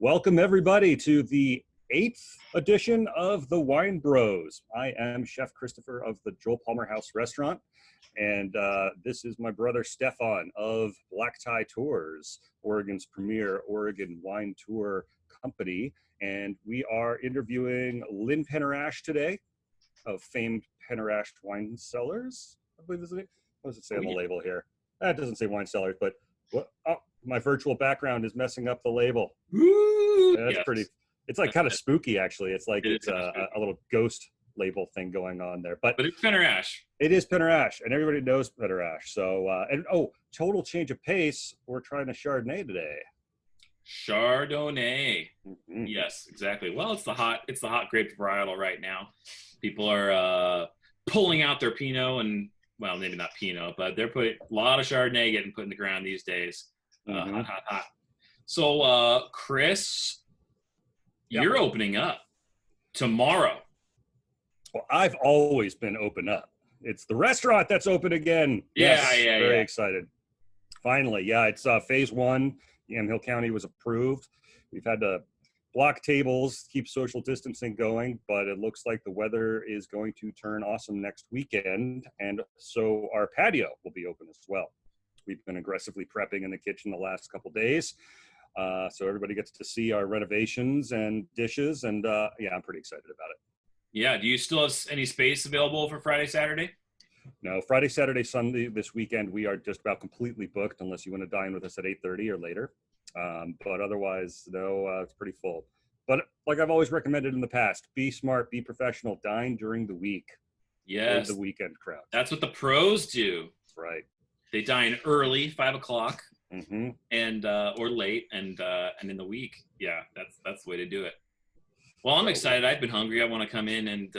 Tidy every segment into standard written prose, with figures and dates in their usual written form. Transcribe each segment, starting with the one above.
Welcome everybody to the 8th edition of the Wine Bros. I am Chef Christopher of the Joel Palmer House Restaurant, and this is my brother Stefan of Black Tie Tours, Oregon's premier Oregon wine tour company, and we are interviewing Lynn Penner-Ash today of famed Penner-Ash wine cellars. I believe this is it. What does it say on the label here? That doesn't say wine cellars, but what? Oh, my virtual background is messing up the label. That's pretty. It's like kind of spooky, actually. It's like it's a little ghost label thing going on there. But it's Penner-Ash. It is Penner-Ash, and everybody knows Penner-Ash. So, total change of pace. We're trying a Chardonnay today. Chardonnay. Mm-hmm. Yes, exactly. Well, it's the hot grape varietal right now. People are pulling out their Pinot and, well, maybe not Pinot, but they're putting a lot of Chardonnay getting put in the ground these days. Hot. So, Chris, you're opening up tomorrow. Well, I've always been open up. It's the restaurant that's open again. Very excited. Finally, it's phase 1. Yamhill County was approved. We've had to block tables, keep social distancing going, but it looks like the weather is going to turn awesome next weekend, and so our patio will be open as well. We've been aggressively prepping in the kitchen the last couple days, so everybody gets to see our renovations and dishes, and I'm pretty excited about it. Yeah, do you still have any space available for Friday, Saturday? No, Friday, Saturday, Sunday this weekend we are just about completely booked unless you want to dine with us at 8:30 or later. But otherwise, no, it's pretty full. But like I've always recommended in the past, be smart, be professional, dine during the week. Yes. The weekend crowd. That's what the pros do. That's right. They dine early, 5 o'clock, mm-hmm. and or late, and in the week. Yeah, that's the way to do it. Well, I'm excited. I've been hungry. I want to come in and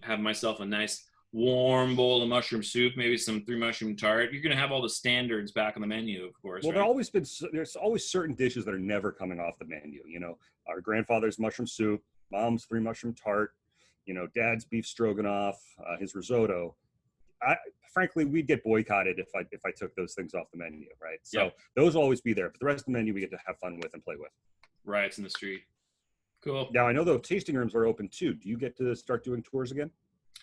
have myself a nice warm bowl of mushroom soup, maybe some 3 mushroom tart. You're going to have all the standards back on the menu, of course. Well, right? There's always certain dishes that are never coming off the menu. You know, our grandfather's mushroom soup, mom's 3 mushroom tart, dad's beef stroganoff, his risotto. Frankly, we'd get boycotted if I took those things off the menu, right? So those will always be there, but the rest of the menu we get to have fun with and play with. Right, it's in the street. Cool. Now, I know the tasting rooms are open too. Do you get to start doing tours again?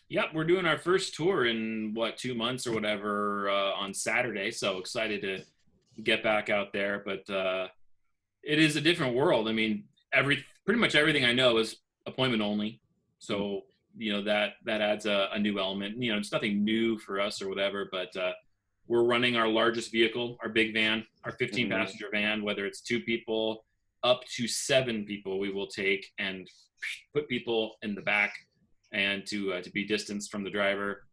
Yep, we're doing our first tour in 2 months or whatever on Saturday. So excited to get back out there. But it is a different world. I mean, pretty much everything I know is appointment only. So that adds a new element. It's nothing new for us or whatever. But we're running our largest vehicle, our big van, our 15 passenger van. Whether it's 2 people up to 7 people, we will take and put people in the back, and to be distanced from the driver.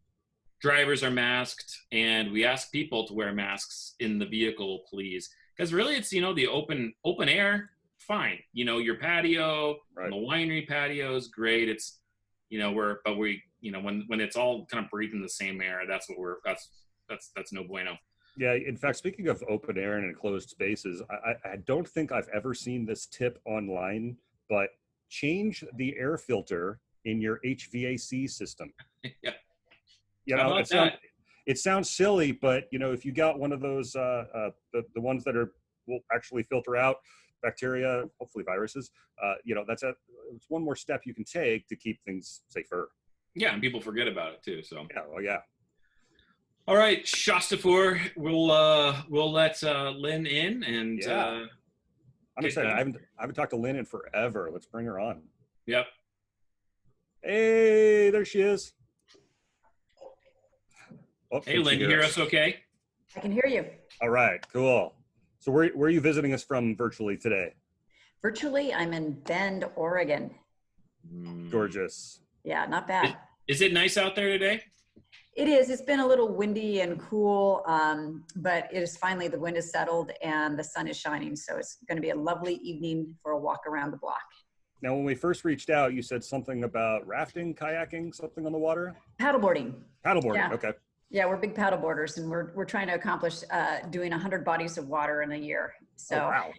Drivers are masked, and we ask people to wear masks in the vehicle, please. Because really it's, the open air, fine. Your patio, right. The winery patio is great. It's, when it's all kind of breathing the same air, that's no bueno. Yeah, in fact, speaking of open air and enclosed spaces, I don't think I've ever seen this tip online, but change the air filter in your HVAC system. Yeah. It sounds silly, but if you got one of those the ones that will actually filter out bacteria, hopefully viruses, it's one more step you can take to keep things safer. Yeah, and people forget about it too. So yeah. All right, Shastafur, we'll let Lynn in, and I'm excited. I haven't talked to Lynn in forever. Let's bring her on. Yep. Hey, there she is. Oh, hey, Lynn, you hear us okay? I can hear you. All right, cool. So where are you visiting us from virtually today? Virtually, I'm in Bend, Oregon. Gorgeous. Yeah, not bad. Is it nice out there today? It is. It's been a little windy and cool, but it is finally, the wind has settled and the sun is shining. So it's going to be a lovely evening for a walk around the block. Now, when we first reached out, you said something about rafting, kayaking, something on the water? Paddleboarding. Paddleboarding, Yeah. okay. Yeah, we're big paddleboarders, and we're trying to accomplish doing 100 bodies of water in a year. So, Oh, wow.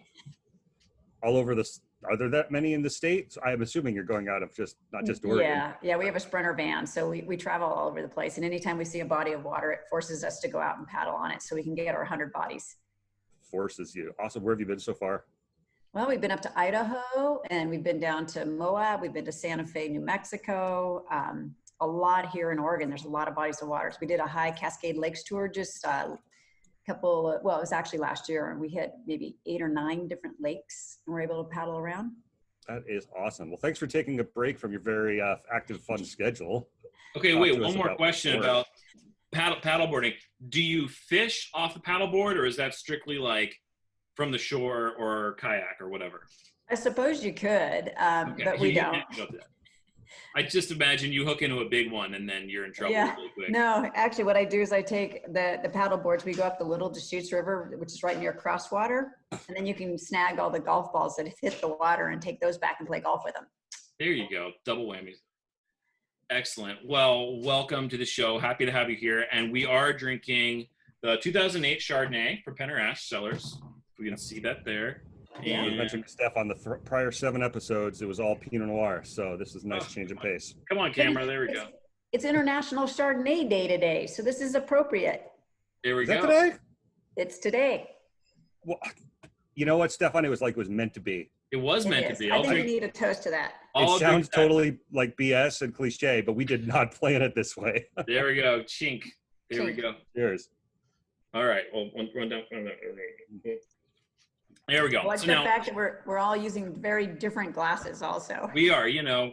All over this. Are there that many in the States? I'm assuming you're going out of not just Oregon. Yeah, we have a Sprinter van, so we travel all over the place. And anytime we see a body of water, it forces us to go out and paddle on it so we can get our 100 bodies. Forces you. Awesome. Where have you been so far? Well, we've been up to Idaho, and we've been down to Moab. We've been to Santa Fe, New Mexico. A lot here in Oregon. There's a lot of bodies of water. So we did a high Cascade Lakes tour just a couple, well, it was actually last year, and we hit maybe 8 or 9 different lakes and we're able to paddle around. That is awesome. Well, thanks for taking a break from your very active, fun schedule. Okay, Talk wait, to us one more about question water. about paddleboarding. Do you fish off the paddleboard, or is that strictly like from the shore or kayak or whatever? I suppose you could, Okay. but we You don't. can't go to that. I just imagine you hook into a big one and then you're in trouble Yeah. really quick. No, actually what I do is I take the paddle boards. We go up the Little Deschutes River, which is right near Crosswater. And then you can snag all the golf balls that have hit the water and take those back and play golf with them. There you go. Double whammies. Excellent. Well, welcome to the show. Happy to have you here. And we are drinking the 2008 Chardonnay from PennerAsh Cellars. If we can see that there. Yeah. I And mentioned Steph on the prior 7 episodes, it was all Pinot Noir. So this is a nice change of pace. come on, camera. There we go. It's International Chardonnay Day today, so this is appropriate. There we Is that go. today? It's today. Well, you know what, Stefan? It was like it was meant to be. It was meant It to is. be. I I'll think we drink- need a toast to that. I'll It sounds drink that. totally like BS and cliche, but we did not plan it this way. There we go. Chink. There we Chink. go. Cheers. All right. Well, run down. There we go. I like So the now fact that we're all using very different glasses also. we are,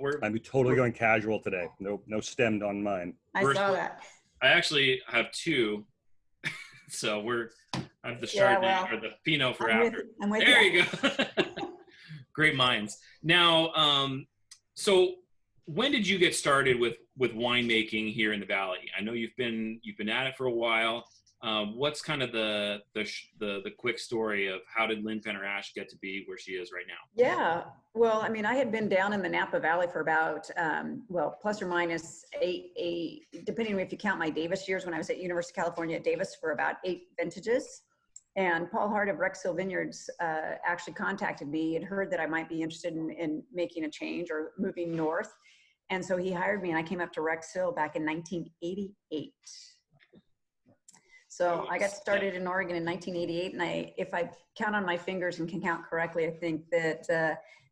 we're. I'm totally going casual today. No stemmed on mine. I we're- saw that. I actually have 2, so I have the Yeah, Chardonnay well, or the Pinot for I'm after. with There you. you go. Great minds. Now, so when did you get started with winemaking here in the Valley? I know you've been at it for a while. What's kind of the quick story of how did Lynn PennerAsh get to be where she is right now? Yeah. Well, I mean, I had been down in the Napa Valley for about, plus or minus 8, depending on if you count my Davis years when I was at University of California at Davis for about 8 vintages. And Paul Hart of Rexhill Vineyards actually contacted me and heard that I might be interested in making a change or moving north. And so he hired me and I came up to Rexhill back in 1988. So I got started in Oregon in 1988, and if I count on my fingers and can count correctly, I think that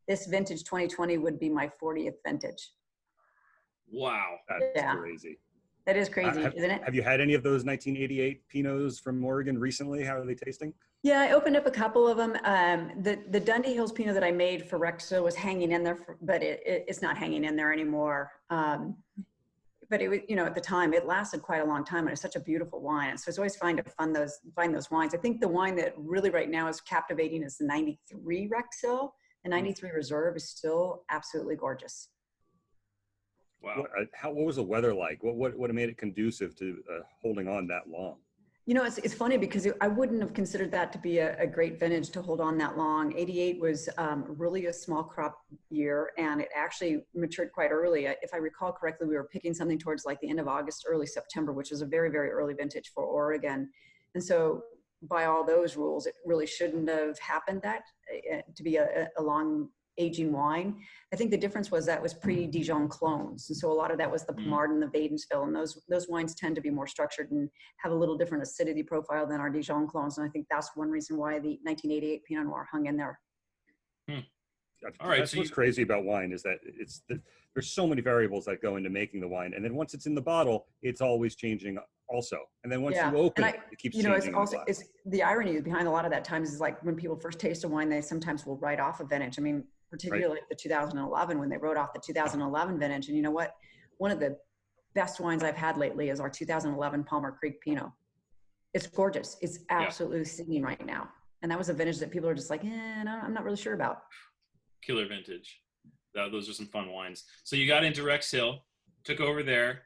this vintage 2020 would be my 40th vintage. Wow. That's Yeah. crazy. That is crazy, isn't it? Have you had any of those 1988 Pinots from Oregon recently? How are they tasting? Yeah, I opened up a couple of them. The Dundee Hills Pinot that I made for Rexhill was hanging in there, but it's not hanging in there anymore. But it was, at the time, it lasted quite a long time, and it's such a beautiful wine. And so it's always fun to find those wines. I think the wine that really right now is captivating is the 93 Rexhill. The 93 Reserve is still absolutely gorgeous. Wow. What was the weather like? What made it conducive to holding on that long? It's funny because I wouldn't have considered that to be a great vintage to hold on that long. 88 was really a small crop year, and it actually matured quite early. If I recall correctly, we were picking something towards like the end of August, early September, which is a very, very early vintage for Oregon. And so by all those rules, it really shouldn't have happened to be a long aging wine. I think the difference was that was pre-Dijon clones. And so a lot of that was the Pommard and the Wadensville. And those wines tend to be more structured and have a little different acidity profile than our Dijon clones. And I think that's one reason why the 1988 Pinot Noir hung in there. All right, That's what's crazy about wine is that there's so many variables that go into making the wine. And then once it's in the bottle, it's always changing also. And then once you open it keeps changing. It's the irony behind a lot of that times is like when people first taste a wine, they sometimes will write off a vintage. I mean, particularly the 2011, when they wrote off the 2011 vintage. And you know what? One of the best wines I've had lately is our 2011 Palmer Creek Pinot. It's gorgeous. It's absolutely singing right now. And that was a vintage that people are just like, no, I'm not really sure about. Killer vintage. Those are some fun wines. So you got into Rexhill, took over there.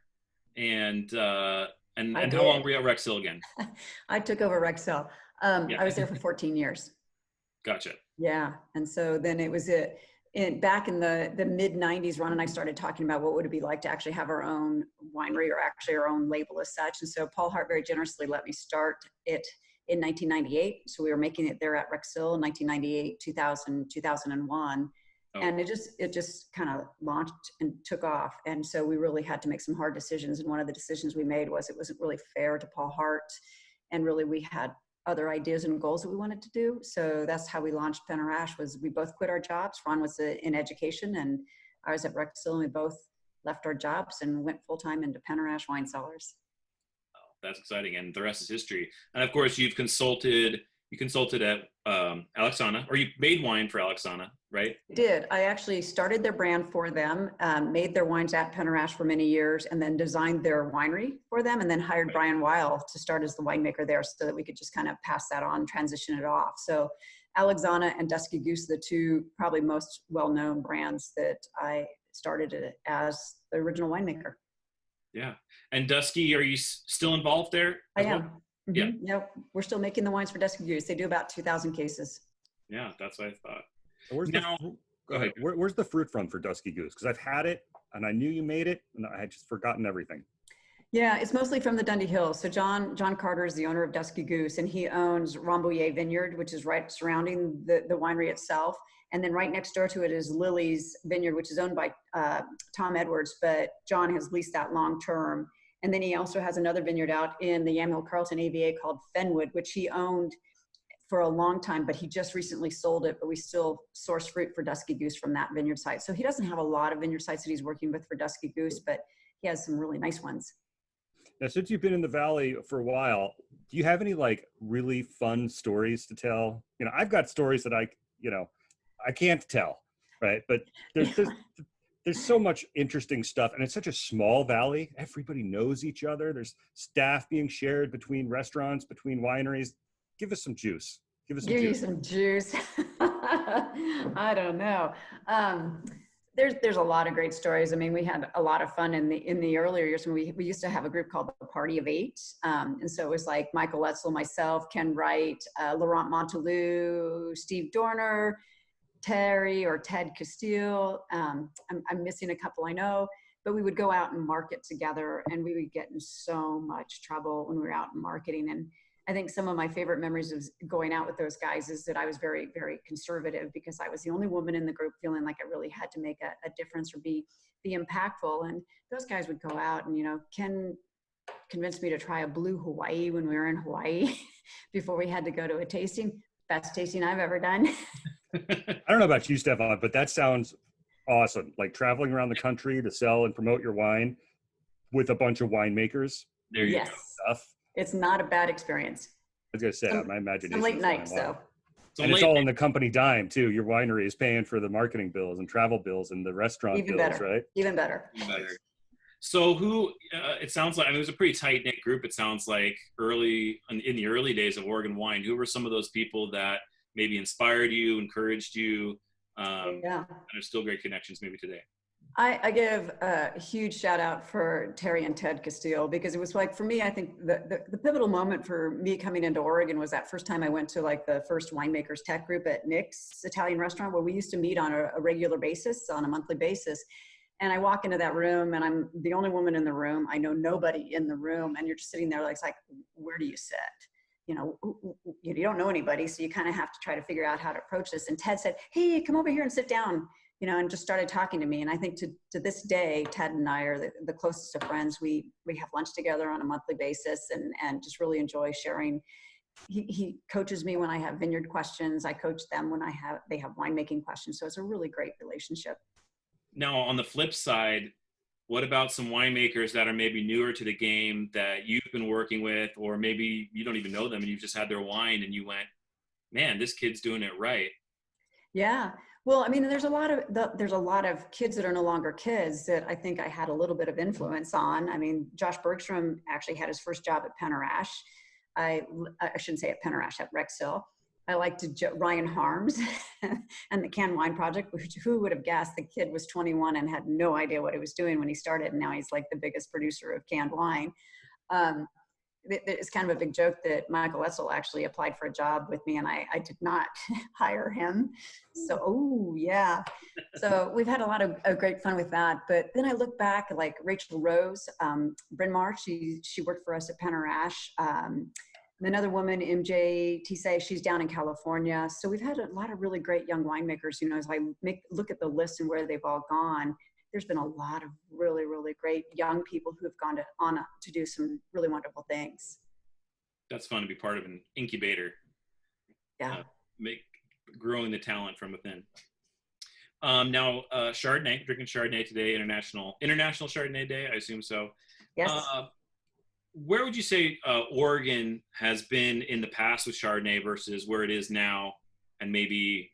And how long did. were you at Rexhill again? I took over Rexel. Yeah, I was there for 14 years. gotcha. Yeah. And so then it was back in the mid 90s, Ron and I started talking about what would it be like to actually have our own winery or actually our own label as such. And so Paul Hart very generously let me start it in 1998. So we were making it there at Rexhill in 1998, 2000, 2001. Oh, And it just kind of launched and took off. And so we really had to make some hard decisions. And one of the decisions we made was it wasn't really fair to Paul Hart. And really we had other ideas and goals that we wanted to do. So that's how we launched PennerAsh. Was we both quit our jobs. Ron was in education and I was at Rexhill, and we both left our jobs and went full-time into PennerAsh Wine Cellars. that's exciting, and the rest is history. And of course, you consulted at Alexana, or you made wine for Alexana, right? I did. I actually started their brand for them, made their wines at PennerAsh for many years, and then designed their winery for them, and then hired Right. Brian Weil to start as the winemaker there so that we could just kind of pass that on, transition it off. So Alexana and Dusky Goose, the two probably most well-known brands that I started it as the original winemaker. Yeah. And Dusky, are you still involved there I as am. well? Yeah. Mm-hmm. Yep. We're still making the wines for Dusky Goose. They do about 2,000 cases. Yeah, that's what I thought. Where's Now, go ahead. Where's the fruit from for Dusky Goose? Because I've had it and I knew you made it and I had just forgotten everything. Yeah, it's mostly from the Dundee Hills. So John Carter is the owner of Dusky Goose, and he owns Rambouillet Vineyard, which is right surrounding the winery itself. And then right next door to it is Lily's Vineyard, which is owned by Tom Edwards, but John has leased that long term. And then he also has another vineyard out in the Yamhill Carlton AVA called Fenwood, which he owned for a long time, but he just recently sold it, but we still source fruit for Dusky Goose from that vineyard site. So he doesn't have a lot of vineyard sites that he's working with for Dusky Goose, but he has some really nice ones. Now, since you've been in the Valley for a while, do you have any like really fun stories to tell? You know, I've got stories that I can't tell, right? But there's so much interesting stuff, and it's such a small valley. Everybody knows each other. There's staff being shared between restaurants, between wineries. Give us some juice. Give us some Give you juice. some juice. I don't know. There's a lot of great stories. I mean, we had a lot of fun in the earlier years when we used to have a group called the Party of Eight. And so it was like Michael Etzel, myself, Ken Wright, Laurent Montelou, Steve Dorner, Ted Castile. I'm missing a couple, I know, but we would go out and market together, and we would get in so much trouble when we were out in marketing. And I think some of my favorite memories of going out with those guys is that I was very, very conservative because I was the only woman in the group feeling like I really had to make a difference or be impactful. And those guys would go out and, Ken convinced me to try a blue Hawaii when we were in Hawaii before we had to go to a tasting. Best tasting I've ever done. I don't know about you, Stefan, but that sounds awesome. Like traveling around the country to sell and promote your wine with a bunch of winemakers. There you Yes. go. Stuff. It's not a bad experience. I was gonna say, my imagination. Some late is nights, flying though. wild. So And it's late- all in the company dime too. Your winery is paying for the marketing bills and travel bills and the restaurant Even bills, better. right? Even better. better. So it sounds like, I mean, it was a pretty tight knit group. It sounds like in the early days of Oregon wine, who were some of those people that maybe inspired you, encouraged you, and Yeah. are still great connections maybe today? I give a huge shout out for Terry and Ted Castile, because it was like, for me, I think the pivotal moment for me coming into Oregon was that first time I went to like the first winemakers tech group at Nick's Italian restaurant, where we used to meet on a regular basis, on a monthly basis. And I walk into that room and I'm the only woman in the room. I know nobody in the room. And you're just sitting there like, it's like, where do you sit? You don't know anybody. So you kind of have to try to figure out how to approach this. And Ted said, hey, come over here and sit down, and just started talking to me. And I think to this day, Ted and I are the closest of friends. We have lunch together on a monthly basis and just really enjoy sharing. He coaches me when I have vineyard questions. I coach them when they have winemaking questions. So it's a really great relationship. Now, on the flip side, what about some winemakers that are maybe newer to the game that you've been working with, or maybe you don't even know them and you've just had their wine and you went, man, this kid's doing it right? Yeah. Well, I mean, there's a lot of kids that are no longer kids that I think I had a little bit of influence on. I mean, Josh Bergstrom actually had his first job at PennerAsh. I shouldn't say at PennerAsh, at Rexhill. I like to Ryan Harms and the Can Wine Project, which who would have guessed the kid was 21 and had no idea what he was doing when he started. And now he's like the biggest producer of canned wine. It's kind of a big joke that Michael Etzel actually applied for a job with me and I did not hire him. So, oh yeah. So we've had a lot of great fun with that. But then I look back like Rachel Rose, Bryn Mawr, she worked for us at PennerAsh. Another woman, MJ Tise, she's down in California. So we've had a lot of really great young winemakers. You know, as I look at the list and where they've all gone, there's been a lot of really, really great young people who have gone on to do some really wonderful things. That's fun to be part of an incubator. Yeah. Growing the talent from within. Now, Chardonnay, drinking Chardonnay today, International Chardonnay Day, I assume so. Yes. Where would you say Oregon has been in the past with Chardonnay versus where it is now and maybe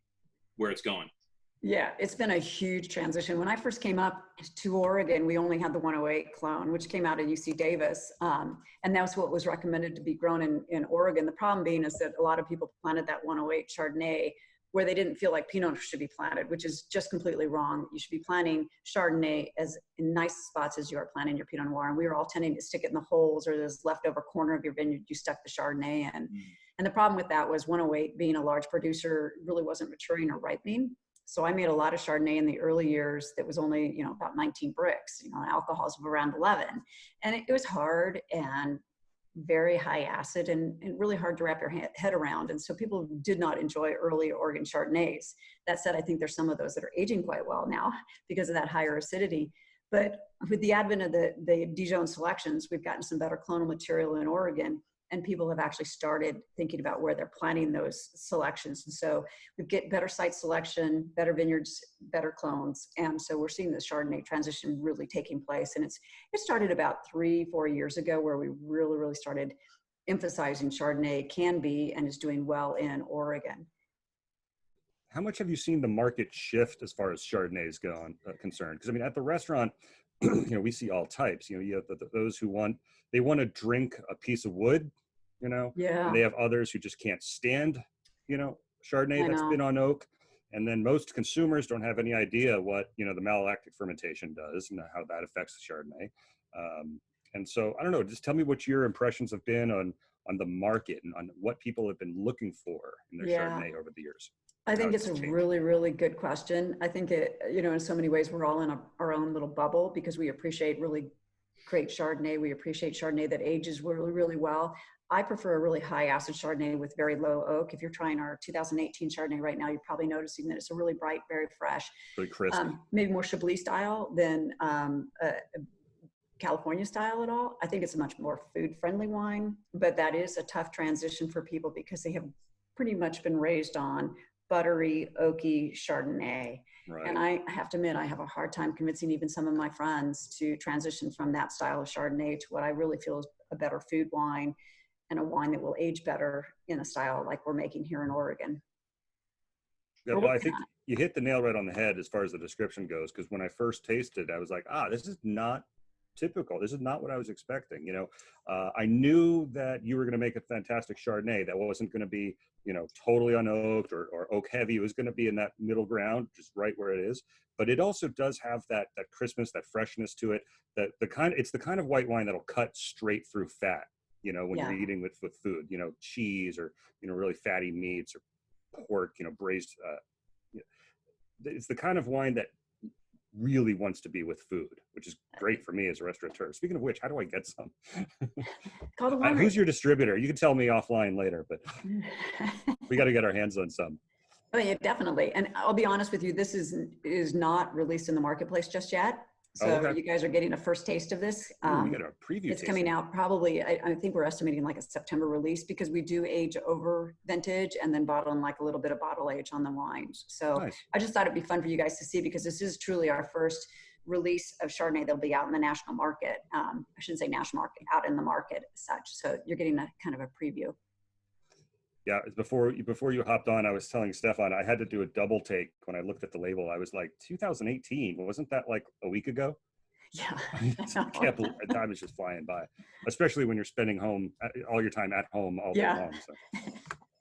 where it's going? Yeah, it's been a huge transition. When I first came up to Oregon, we only had the 108 clone, which came out of UC Davis. And that's what was recommended to be grown in Oregon. The problem being is that a lot of people planted that 108 Chardonnay where they didn't feel like Pinot should be planted, which is just completely wrong. You should be planting Chardonnay as in nice spots as you are planting your Pinot Noir. And we were all tending to stick it in the holes or this leftover corner of your vineyard, you stuck the Chardonnay in. And the problem with that was 108 being a large producer really wasn't maturing or ripening. So I made a lot of Chardonnay in the early years that was only, you know, about 19 bricks, you know, alcohols of around 11. And it was hard and very high acid and really hard to wrap your head around. And so people did not enjoy early Oregon Chardonnays. That said, I think there's some of those that are aging quite well now because of that higher acidity. But with the advent of the Dijon selections, we've gotten some better clonal material in Oregon, and people have actually started thinking about where they're planting those selections. And so we get better site selection, better vineyards, better clones. And so we're seeing the Chardonnay transition really taking place. And it started about 3-4 years ago where we really started emphasizing Chardonnay can be and is doing well in Oregon. How much have you seen the market shift as far as Chardonnay is concerned? Because I mean, at the restaurant, you know, we see all types. You know, you have those who want to drink a piece of wood, you know. Yeah. And they have others who just can't stand, you know, Chardonnay that's been on oak. And then most consumers don't have any idea what, you know, the malolactic fermentation does and how that affects the Chardonnay. And so I don't know. Just tell me what your impressions have been on the market and on what people have been looking for in their Chardonnay over the years. I think it's a really good question. I think it, you know, in so many ways, we're all in our own little bubble because we appreciate really great Chardonnay. We appreciate Chardonnay that ages really well. I prefer a really high acid Chardonnay with very low oak. If you're trying our 2018 Chardonnay right now, you're probably noticing that it's a really bright, very fresh, really crisp, maybe more Chablis style than California style at all. I think it's a much more food friendly wine, but that is a tough transition for people because they have pretty much been raised on buttery, oaky Chardonnay. Right. And I have to admit, I have a hard time convincing even some of my friends to transition from that style of Chardonnay to what I really feel is a better food wine and a wine that will age better in a style like we're making here in Oregon. Yeah, well, I think you hit the nail right on the head as far as the description goes, because when I first tasted, I was like, this is not typical. This is not what I was expecting. You know, I knew that you were going to make a fantastic Chardonnay that wasn't going to be, you know, totally unoaked or oak heavy. It was going to be in that middle ground, just right where it is. But it also does have that crispness, that freshness to it. It's the kind of white wine that'll cut straight through fat. You know, when you're eating with food, you know, cheese or, you know, really fatty meats or pork, you know, braised. It's the kind of wine that really wants to be with food, which is great for me as a restaurateur. Speaking of which, how do I get some? Call the winery. Who's your distributor? You can tell me offline later, but we got to get our hands on some. Oh yeah, definitely. And I'll be honest with you, this is not released in the marketplace just yet. So you guys are getting a first taste of this. We get a preview. It's coming out probably, I think we're estimating like a September release because we do age over vintage and then bottle in like a little bit of bottle age on the wines. So nice. I just thought it'd be fun for you guys to see because this is truly our first release of Chardonnay that'll be out in the national market. I shouldn't say national market, out in the market as such. So you're getting a kind of a preview. Yeah, before you hopped on, I was telling Stefan I had to do a double take when I looked at the label. I was like, 2018, wasn't that like a week ago? Yeah. I can't believe time is just flying by, especially when you're spending all your time at home all day long. So.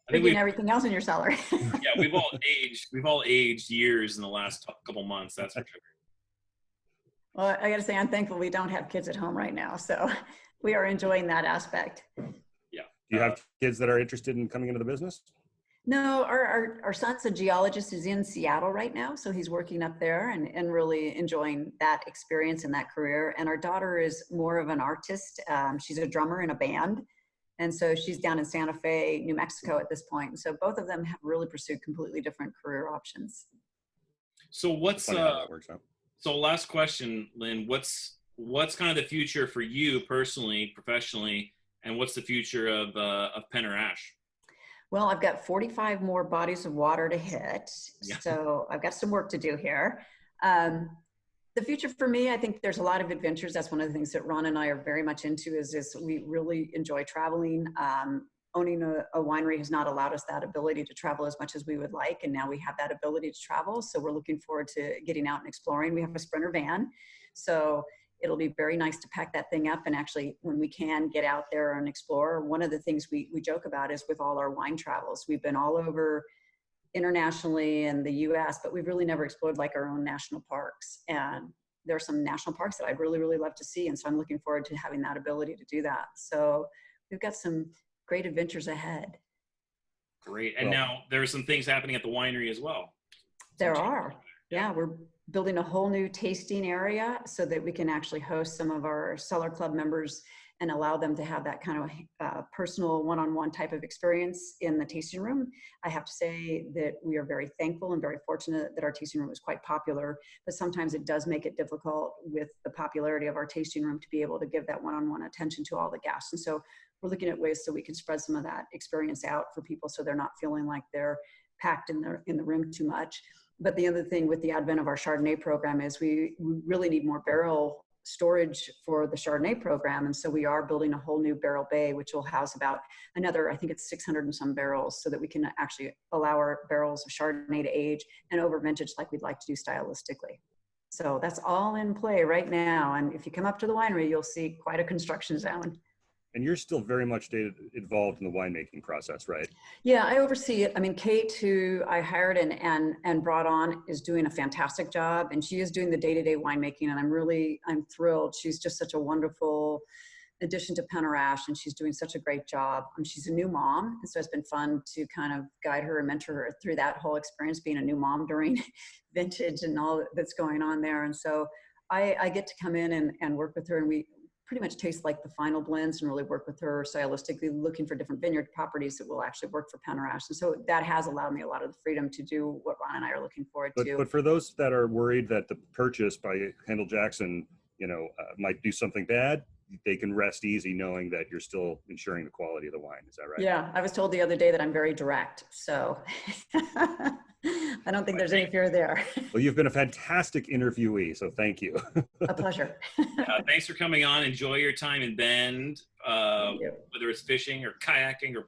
I You're think getting everything else in your cellar. yeah, we've all aged. We've all aged years in the last couple months. That's for sure. Well, I got to say, I'm thankful we don't have kids at home right now. So we are enjoying that aspect. Yeah. Do you have kids that are interested in coming into the business? No, our son's a geologist, is in Seattle right now. So he's working up there and really enjoying that experience and that career. And our daughter is more of an artist. She's a drummer in a band. And so she's down in Santa Fe, New Mexico at this point. And so both of them have really pursued completely different career options. So what's Funny how that works out. so last question, Lynn, what's kind of the future for you personally, professionally, and what's the future of PennerAsh? Well, I've got 45 more bodies of water to hit. Yeah. So I've got some work to do here. The future for me, I think there's a lot of adventures. That's one of the things that Ron and I are very much into is we really enjoy traveling. Owning a winery has not allowed us that ability to travel as much as we would like. And now we have that ability to travel. So we're looking forward to getting out and exploring. We have a Sprinter van. So it'll be very nice to pack that thing up and actually, when we can, get out there and explore. One of the things we joke about is with all our wine travels, we've been all over internationally in the US, but we've really never explored like our own national parks. And there are some national parks that I'd really, really love to see. And so I'm looking forward to having that ability to do that. So we've got some great adventures ahead. Great. And now there are some things happening at the winery as well. There are. Yeah, we're building a whole new tasting area so that we can actually host some of our Cellar Club members and allow them to have that kind of personal one-on-one type of experience in the tasting room. I have to say that we are very thankful and very fortunate that our tasting room is quite popular, but sometimes it does make it difficult with the popularity of our tasting room to be able to give that one-on-one attention to all the guests. And so we're looking at ways so we can spread some of that experience out for people so they're not feeling like they're packed in the room too much. But the other thing with the advent of our Chardonnay program is we really need more barrel storage for the Chardonnay program. And so we are building a whole new barrel bay, which will house about another, I think it's 600 and some barrels, so that we can actually allow our barrels of Chardonnay to age and over vintage like we'd like to do stylistically. So that's all in play right now. And if you come up to the winery, you'll see quite a construction zone. And you're still very much involved in the winemaking process, right? Yeah, I oversee it. I mean, Kate, who I hired and brought on, is doing a fantastic job, and she is doing the day-to-day winemaking, and I'm thrilled. She's just such a wonderful addition to PennerAsh, and she's doing such a great job. She's a new mom, and so it's been fun to kind of guide her and mentor her through that whole experience, being a new mom during vintage and all that's going on there. And so I get to come in and work with her, and we pretty much taste like the final blends and really work with her stylistically, looking for different vineyard properties that will actually work for PennerAsh. And so that has allowed me a lot of the freedom to do what Ron and I are looking forward to. But for those that are worried that the purchase by Kendall Jackson, might do something bad, they can rest easy knowing that you're still ensuring the quality of the wine. Is that right? Yeah, I was told the other day that I'm very direct. So I don't think there's any fear there. Well, you've been a fantastic interviewee, so thank you. A pleasure. Thanks for coming on. Enjoy your time in Bend, whether it's fishing or kayaking or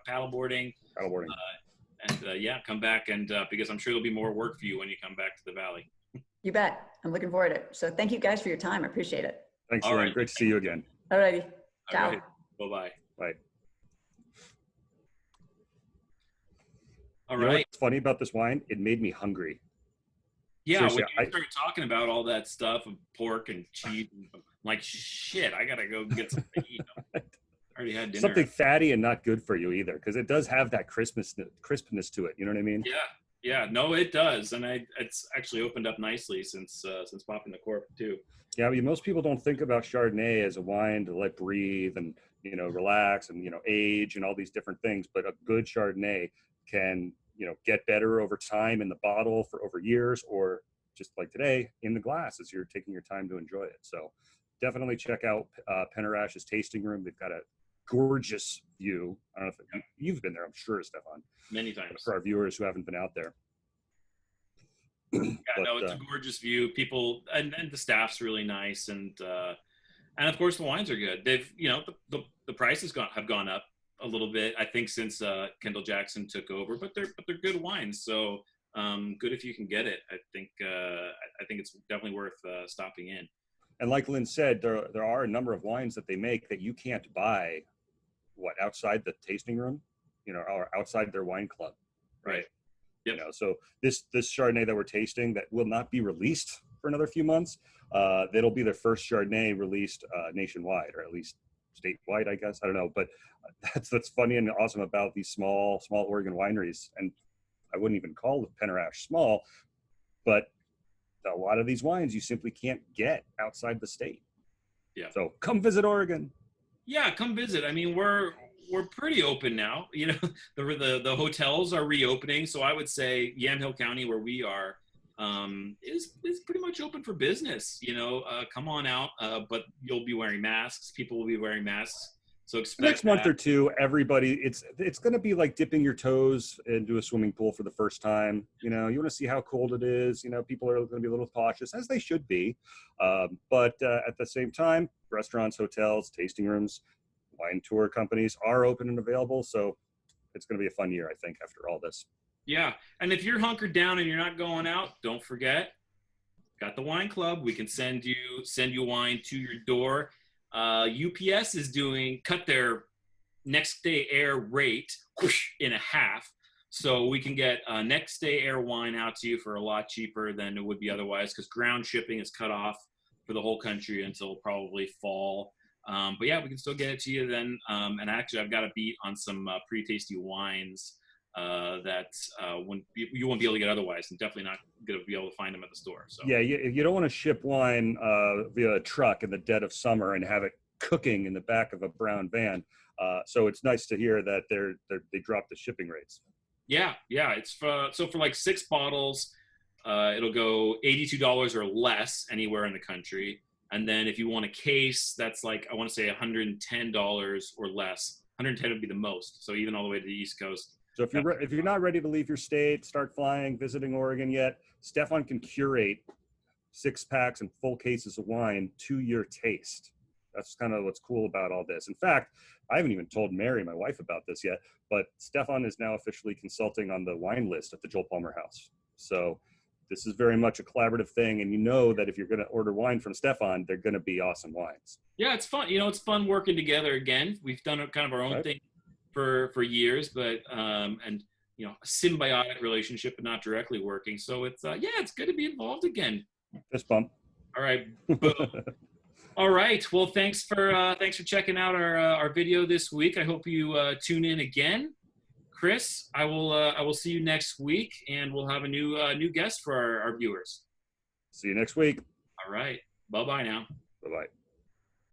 paddleboarding. And come back because I'm sure there'll be more work for you when you come back to the Valley. You bet. I'm looking forward to it. So thank you guys for your time. I appreciate it. Thanks, Lynn. Right. Great to see you again. All righty. Ciao. All right. Bye-bye. Bye. All right. right. What's funny about this wine? It made me hungry. Yeah, seriously, when you started talking about all that stuff of pork and cheese, I'm like, shit, I gotta go get something to eat. I already had dinner. Something fatty and not good for you either, because it does have that crispness to it. You know what I mean? Yeah. No, it does, and it's actually opened up nicely since popping the cork too. Yeah, I mean, most people don't think about Chardonnay as a wine to let breathe and relax and age and all these different things. But a good Chardonnay can get better over time in the bottle for over years, or just like today in the glass as you're taking your time to enjoy it. So definitely check out PennerAsh's tasting room. They've got a gorgeous view. I don't know if you've been there, I'm sure, Stefan. Many times. For our viewers who haven't been out there. It's a gorgeous view. People and the staff's really nice, and of course the wines are good. They've the prices have gone up a little bit, I think, since Kendall Jackson took over, but they're good wines. So good if you can get it. I think it's definitely worth stopping in. And like Lynn said, there are a number of wines that they make that you can't buy outside the tasting room. are outside their wine club, right? Yep. So this Chardonnay that we're tasting that will not be released for another few months, that'll be the first Chardonnay released nationwide, or at least statewide, I guess. I don't know, but that's funny and awesome about these small Oregon wineries. And I wouldn't even call the PennerAsh small, but a lot of these wines you simply can't get outside the state. Yeah. So come visit Oregon. Yeah, come visit. I mean, we're pretty open now. The hotels are reopening, so I would say Yamhill County, where we are, is pretty much open for business. Come on out, but you'll be wearing masks. People will be wearing masks. So expect next month or two, everybody, it's going to be like dipping your toes into a swimming pool for the first time. You want to see how cold it is. People are going to be a little cautious, as they should be. But at the same time, restaurants, hotels, tasting rooms, wine tour companies are open and available. So it's going to be a fun year, I think, after all this. Yeah. And if you're hunkered down and you're not going out, don't forget, got the wine club. We can send you wine to your door. UPS is cut their next day air rate in half, so we can get next day air wine out to you for a lot cheaper than it would be otherwise, because ground shipping is cut off for the whole country until probably fall. But yeah, we can still get it to you then. And actually, I've got a beat on some pretty tasty wines that you won't be able to get otherwise, and definitely not going to be able to find them at the store. So yeah, you don't want to ship wine via a truck in the dead of summer and have it cooking in the back of a brown van. So it's nice to hear that they dropped the shipping rates. Yeah, it's for like 6 bottles, it'll go $82 or less anywhere in the country. And then if you want a case, that's like, I want to say $110 or less. 110 would be the most. So even all the way to the East Coast. So if you're not ready to leave your state, start flying, visiting Oregon yet, Stefan can curate 6-packs and full cases of wine to your taste. That's kind of what's cool about all this. In fact, I haven't even told Mary, my wife, about this yet, but Stefan is now officially consulting on the wine list at the Joel Palmer House. So this is very much a collaborative thing, and that if you're going to order wine from Stefan, they're going to be awesome wines. Yeah, it's fun. It's fun working together again. We've done kind of our own thing for years, but a symbiotic relationship, but not directly working. So it's it's good to be involved again. Fist bump. All right. Boom. All right. Well, thanks for checking out our video this week. I hope you tune in again. Chris, I will see you next week, and we'll have a new guest for our viewers. See you next week. All right. Bye-bye now. Bye-bye.